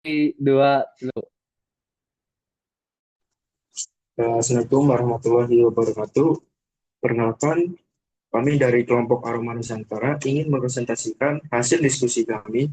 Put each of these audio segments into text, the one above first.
Dua, lu. Assalamualaikum warahmatullahi wabarakatuh. Perkenalkan, kami dari kelompok Aroma Nusantara ingin mepresentasikan hasil diskusi kami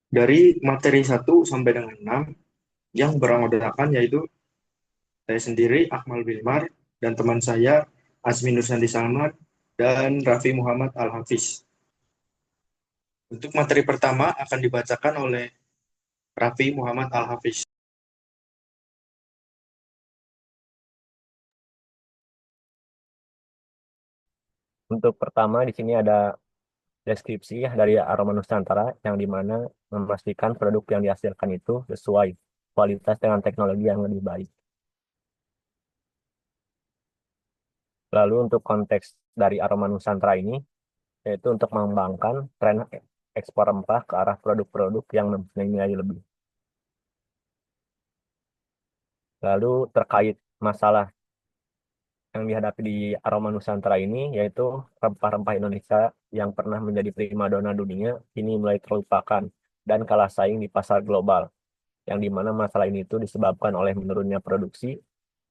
dari materi 1 sampai dengan 6 yang beranggotakan yaitu saya sendiri, Akmal Bilmar, dan teman saya, Asmin Nursanti Salman, dan Raffi Muhammad Al-Hafiz. Untuk materi pertama akan dibacakan oleh Raffi Muhammad Al-Hafiz. Untuk pertama di sini ada deskripsi ya dari Aroma Nusantara yang dimana memastikan produk yang dihasilkan itu sesuai kualitas dengan teknologi yang lebih baik. Lalu untuk konteks dari Aroma Nusantara ini yaitu untuk mengembangkan tren ekspor rempah ke arah produk-produk yang mempunyai nilai lebih. Lalu terkait masalah yang dihadapi di Aroma Nusantara ini yaitu rempah-rempah Indonesia yang pernah menjadi primadona dunia ini mulai terlupakan dan kalah saing di pasar global, yang dimana masalah ini itu disebabkan oleh menurunnya produksi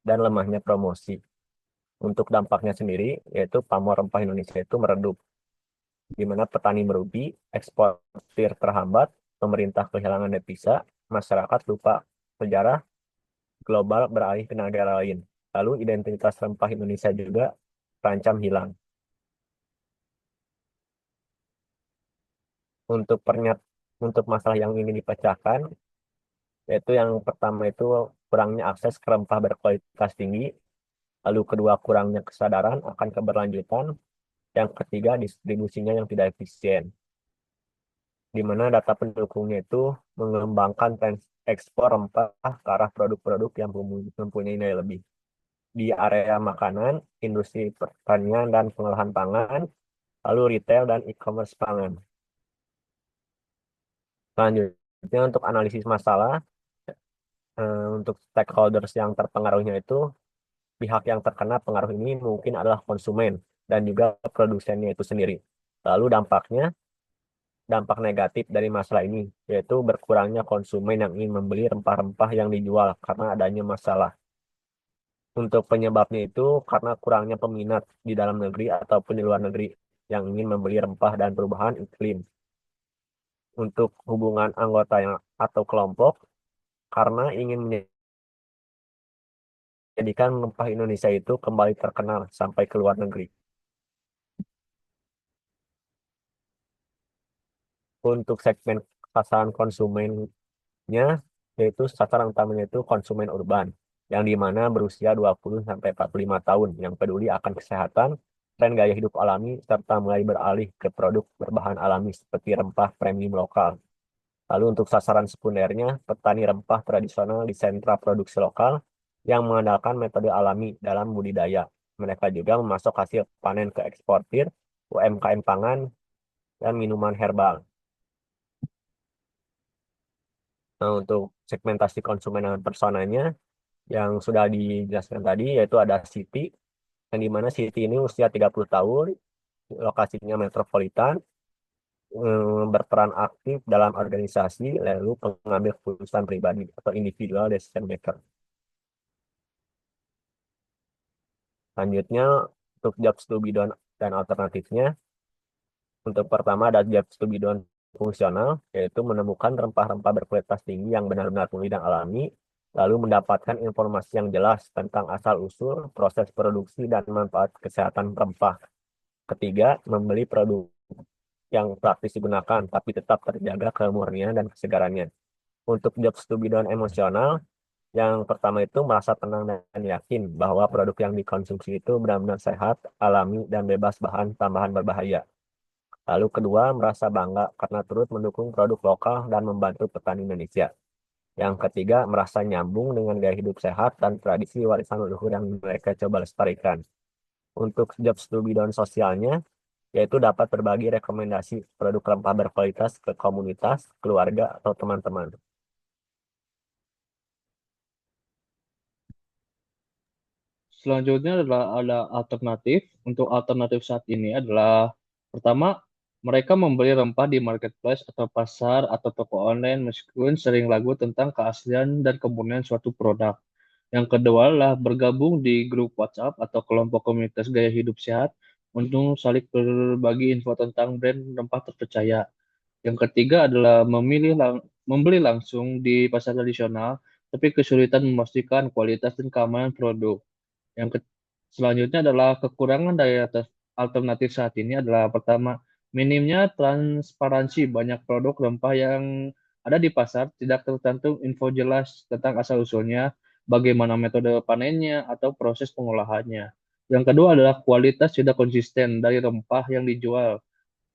dan lemahnya promosi. Untuk dampaknya sendiri, yaitu pamor rempah Indonesia itu meredup, di mana petani merugi, eksportir terhambat, pemerintah kehilangan devisa, masyarakat lupa sejarah global beralih ke negara lain. Lalu identitas rempah Indonesia juga terancam hilang. Untuk untuk masalah yang ingin dipecahkan, yaitu yang pertama itu kurangnya akses ke rempah berkualitas tinggi, lalu kedua kurangnya kesadaran akan keberlanjutan, yang ketiga distribusinya yang tidak efisien, di mana data pendukungnya itu mengembangkan tren ekspor rempah ke arah produk-produk yang mempunyai nilai lebih di area makanan, industri pertanian dan pengolahan pangan, lalu retail dan e-commerce pangan. Selanjutnya untuk analisis masalah, untuk stakeholders yang terpengaruhnya itu pihak yang terkena pengaruh ini mungkin adalah konsumen dan juga produsennya itu sendiri. Lalu dampak negatif dari masalah ini, yaitu berkurangnya konsumen yang ingin membeli rempah-rempah yang dijual karena adanya masalah. Untuk penyebabnya itu karena kurangnya peminat di dalam negeri ataupun di luar negeri yang ingin membeli rempah dan perubahan iklim. Untuk hubungan anggota yang atau kelompok, karena ingin menjadikan rempah Indonesia itu kembali terkenal sampai ke luar negeri. Untuk segmen sasaran konsumennya, yaitu sasaran utamanya itu konsumen urban, yang di mana berusia 20 sampai 45 tahun yang peduli akan kesehatan, tren gaya hidup alami, serta mulai beralih ke produk berbahan alami seperti rempah premium lokal. Lalu untuk sasaran sekundernya, petani rempah tradisional di sentra produksi lokal yang mengandalkan metode alami dalam budidaya. Mereka juga memasok hasil panen ke eksportir, UMKM pangan, dan minuman herbal. Nah, untuk segmentasi konsumen dan personanya yang sudah dijelaskan tadi, yaitu ada Siti, yang di mana Siti ini usia 30 tahun, lokasinya metropolitan, berperan aktif dalam organisasi, lalu pengambil keputusan pribadi atau individual decision maker. Selanjutnya, untuk jobs to be done dan alternatifnya, untuk pertama ada jobs to be done fungsional, yaitu menemukan rempah-rempah berkualitas tinggi yang benar-benar murni dan alami, lalu mendapatkan informasi yang jelas tentang asal-usul, proses produksi, dan manfaat kesehatan rempah. Ketiga, membeli produk yang praktis digunakan, tapi tetap terjaga kemurnian dan kesegarannya. Untuk jobs to be done emosional, yang pertama itu merasa tenang dan yakin bahwa produk yang dikonsumsi itu benar-benar sehat, alami, dan bebas bahan tambahan berbahaya. Lalu kedua, merasa bangga karena turut mendukung produk lokal dan membantu petani Indonesia. Yang ketiga, merasa nyambung dengan gaya hidup sehat dan tradisi warisan leluhur yang mereka coba lestarikan. Untuk jobs to be done sosialnya, yaitu dapat berbagi rekomendasi produk rempah berkualitas ke komunitas, keluarga, atau teman-teman. Selanjutnya adalah ada alternatif. Untuk alternatif saat ini adalah pertama, Mereka membeli rempah di marketplace atau pasar atau toko online meskipun sering ragu tentang keaslian dan kemudian suatu produk. Yang kedua adalah bergabung di grup WhatsApp atau kelompok komunitas gaya hidup sehat untuk saling berbagi info tentang brand rempah terpercaya. Yang ketiga adalah membeli langsung di pasar tradisional, tapi kesulitan memastikan kualitas dan keamanan produk. Yang selanjutnya adalah kekurangan dari alternatif saat ini adalah pertama, minimnya transparansi banyak produk rempah yang ada di pasar tidak tercantum info jelas tentang asal-usulnya, bagaimana metode panennya, atau proses pengolahannya. Yang kedua adalah kualitas tidak konsisten dari rempah yang dijual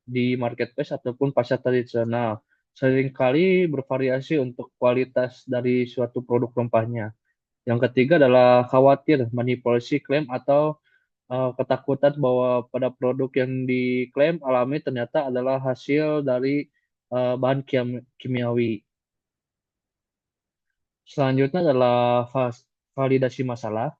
di marketplace ataupun pasar tradisional. Seringkali bervariasi untuk kualitas dari suatu produk rempahnya. Yang ketiga adalah khawatir manipulasi klaim atau ketakutan bahwa pada produk yang diklaim alami ternyata adalah hasil dari bahan kimiawi. Selanjutnya adalah validasi masalah.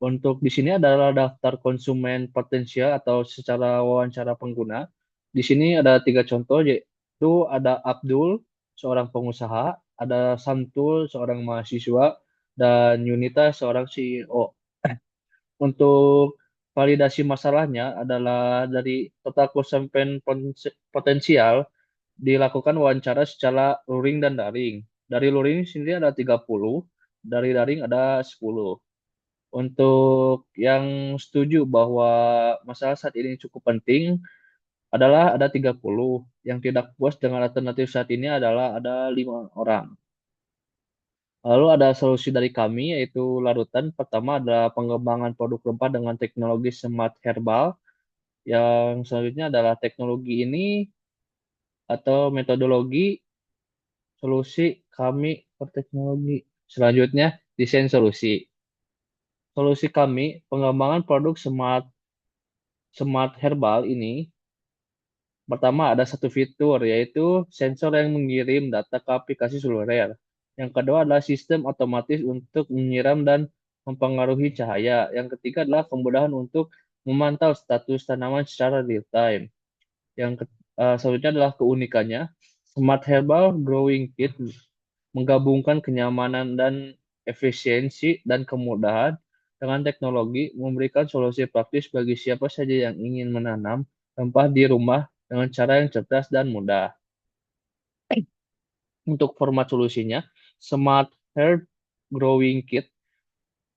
Untuk di sini adalah daftar konsumen potensial atau secara wawancara pengguna. Di sini ada tiga contoh, yaitu ada Abdul, seorang pengusaha, ada Samtul, seorang mahasiswa, dan Yunita, seorang CEO. Untuk validasi masalahnya adalah dari total konsumen potensial dilakukan wawancara secara luring dan daring. Dari luring sendiri ada 30, dari daring ada 10. Untuk yang setuju bahwa masalah saat ini cukup penting adalah ada 30. Yang tidak puas dengan alternatif saat ini adalah ada 5 orang. Lalu ada solusi dari kami yaitu larutan. Pertama adalah pengembangan produk rempah dengan teknologi smart herbal. Yang selanjutnya adalah teknologi ini atau metodologi solusi kami per teknologi. Selanjutnya desain solusi. Solusi kami pengembangan produk smart herbal ini pertama ada satu fitur yaitu sensor yang mengirim data ke aplikasi seluler. Yang kedua adalah sistem otomatis untuk menyiram dan mempengaruhi cahaya. Yang ketiga adalah kemudahan untuk memantau status tanaman secara real time. Selanjutnya adalah keunikannya. Smart Herbal Growing Kit menggabungkan kenyamanan dan efisiensi dan kemudahan dengan teknologi memberikan solusi praktis bagi siapa saja yang ingin menanam rempah di rumah dengan cara yang cerdas dan mudah. Untuk format solusinya, Smart Herb Growing Kit,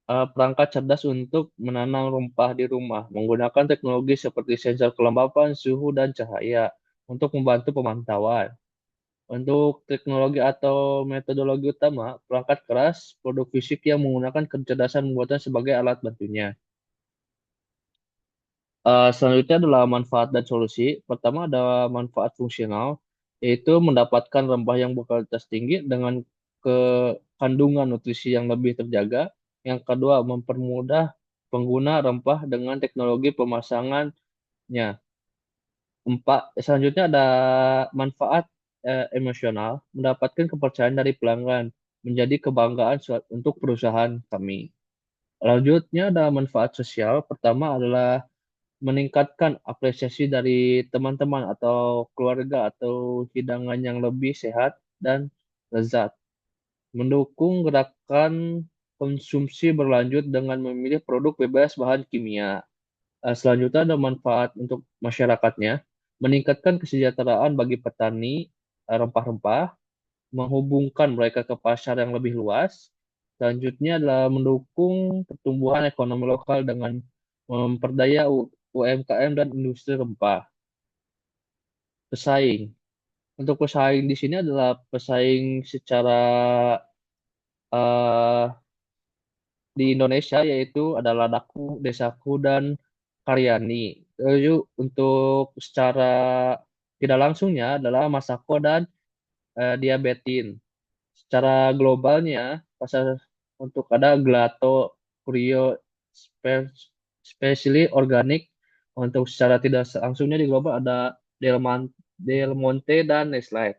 perangkat cerdas untuk menanam rempah di rumah, menggunakan teknologi seperti sensor kelembapan, suhu, dan cahaya untuk membantu pemantauan. Untuk teknologi atau metodologi utama, perangkat keras, produk fisik yang menggunakan kecerdasan buatan sebagai alat bantunya. Selanjutnya adalah manfaat dan solusi. Pertama ada manfaat fungsional, yaitu mendapatkan rempah yang berkualitas tinggi dengan kandungan nutrisi yang lebih terjaga. Yang kedua, mempermudah pengguna rempah dengan teknologi pemasangannya. Selanjutnya ada manfaat emosional, mendapatkan kepercayaan dari pelanggan, menjadi kebanggaan untuk perusahaan kami. Lanjutnya ada manfaat sosial. Pertama adalah meningkatkan apresiasi dari teman-teman atau keluarga atau hidangan yang lebih sehat dan lezat. Mendukung gerakan konsumsi berlanjut dengan memilih produk bebas bahan kimia. Selanjutnya ada manfaat untuk masyarakatnya, meningkatkan kesejahteraan bagi petani rempah-rempah, menghubungkan mereka ke pasar yang lebih luas. Selanjutnya adalah mendukung pertumbuhan ekonomi lokal dengan memperdaya UMKM dan industri rempah. Pesaing. Untuk pesaing di sini adalah pesaing secara eh, di Indonesia yaitu adalah Daku, Desaku, dan Karyani. Lalu untuk secara tidak langsungnya adalah Masako dan Diabetin. Secara globalnya, pasar untuk ada Glato, Kurio, Specially Organic. Untuk secara tidak langsungnya di global ada Del Monte dan Nestle.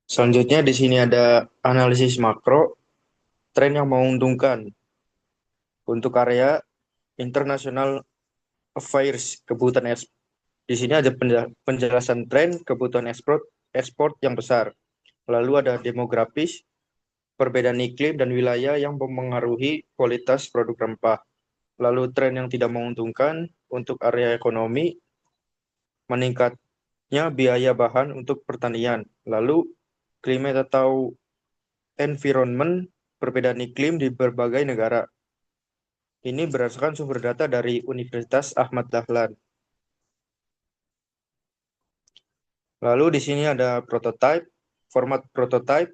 Selanjutnya di sini ada analisis makro. tren yang menguntungkan. Untuk area International Affairs, kebutuhan di sini ada penjelasan tren kebutuhan ekspor yang besar. Lalu ada demografis, perbedaan iklim dan wilayah yang memengaruhi kualitas produk rempah. Lalu tren yang tidak menguntungkan untuk area ekonomi, meningkatnya biaya bahan untuk pertanian. Lalu climate atau environment, perbedaan iklim di berbagai negara. Ini berdasarkan sumber data dari Universitas Ahmad Dahlan. Lalu di sini ada prototype, format prototype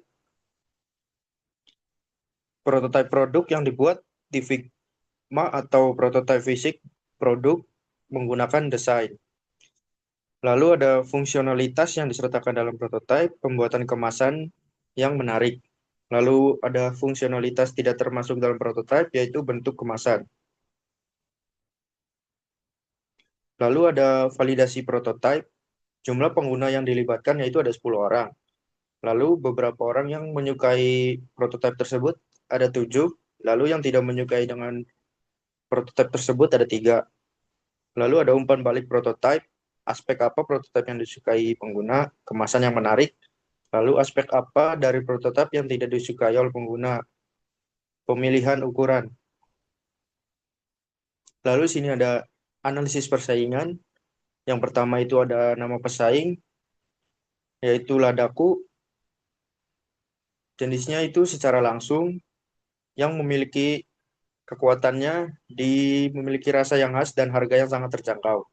produk yang dibuat di Figma atau prototype fisik produk menggunakan desain. Lalu ada fungsionalitas yang disertakan dalam prototype, pembuatan kemasan yang menarik. Lalu ada fungsionalitas tidak termasuk dalam prototype, yaitu bentuk kemasan. Lalu ada validasi prototype, jumlah pengguna yang dilibatkan yaitu ada 10 orang. Lalu beberapa orang yang menyukai prototipe tersebut ada 7, lalu yang tidak menyukai dengan prototipe tersebut ada 3. Lalu ada umpan balik prototipe, aspek apa prototipe yang disukai pengguna, kemasan yang menarik, lalu aspek apa dari prototipe yang tidak disukai oleh pengguna, pemilihan ukuran. Lalu sini ada analisis persaingan. Yang pertama itu ada nama pesaing, yaitu Ladaku. Jenisnya itu secara langsung yang memiliki kekuatannya memiliki rasa yang khas dan harga yang sangat terjangkau.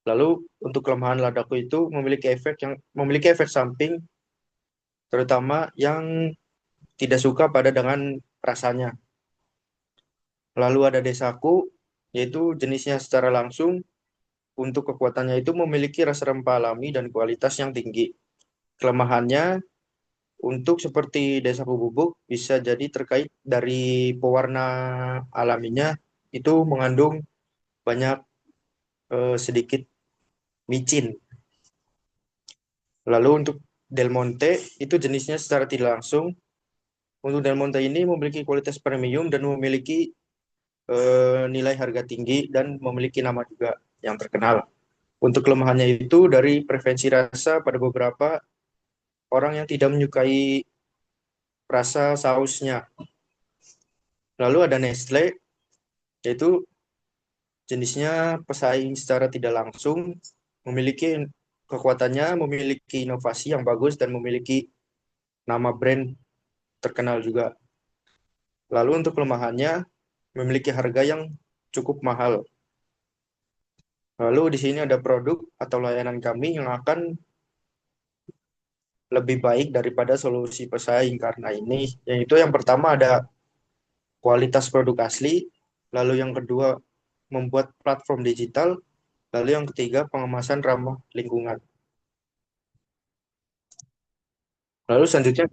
Lalu untuk kelemahan Ladaku itu memiliki efek samping, terutama yang tidak suka dengan rasanya. Lalu ada Desaku, yaitu jenisnya secara langsung untuk kekuatannya itu memiliki rasa rempah alami dan kualitas yang tinggi. Kelemahannya untuk seperti Desaku bubuk bisa jadi terkait dari pewarna alaminya itu mengandung banyak sedikit micin. Lalu untuk Del Monte itu jenisnya secara tidak langsung. Untuk Del Monte ini memiliki kualitas premium dan memiliki nilai harga tinggi dan memiliki nama juga yang terkenal. Untuk kelemahannya itu dari preferensi rasa pada beberapa orang yang tidak menyukai rasa sausnya. Lalu ada Nestle, yaitu jenisnya pesaing secara tidak langsung, memiliki kekuatannya, memiliki inovasi yang bagus, dan memiliki nama brand terkenal juga. Lalu untuk kelemahannya, memiliki harga yang cukup mahal. Lalu di sini ada produk atau layanan kami yang akan lebih baik daripada solusi pesaing karena ini. Yang pertama ada kualitas produk asli, lalu yang kedua membuat platform digital, lalu yang ketiga pengemasan ramah lingkungan. Lalu selanjutnya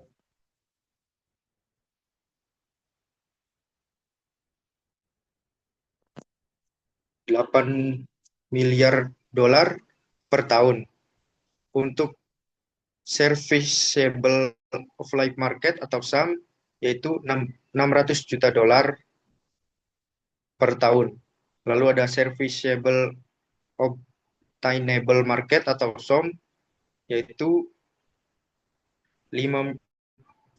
8 miliar dolar per tahun untuk serviceable of life market atau SAM yaitu 600 juta dolar per tahun. Lalu ada serviceable obtainable market atau SOM yaitu 5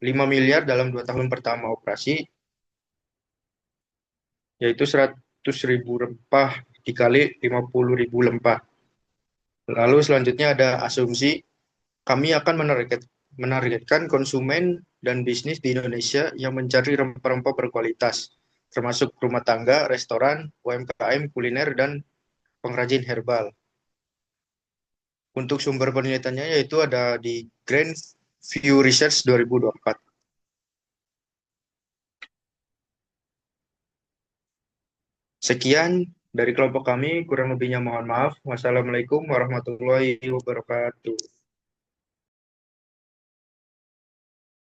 miliar dalam 2 tahun pertama operasi, yaitu 100.000 rempah dikali 50.000 lempah. Lalu selanjutnya ada asumsi kami akan menargetkan konsumen dan bisnis di Indonesia yang mencari rempah-rempah berkualitas, termasuk rumah tangga, restoran, UMKM, kuliner, dan pengrajin herbal. Untuk sumber penelitiannya yaitu ada di Grand View Research 2024. Sekian dari kelompok kami, kurang lebihnya mohon maaf. Wassalamualaikum warahmatullahi wabarakatuh.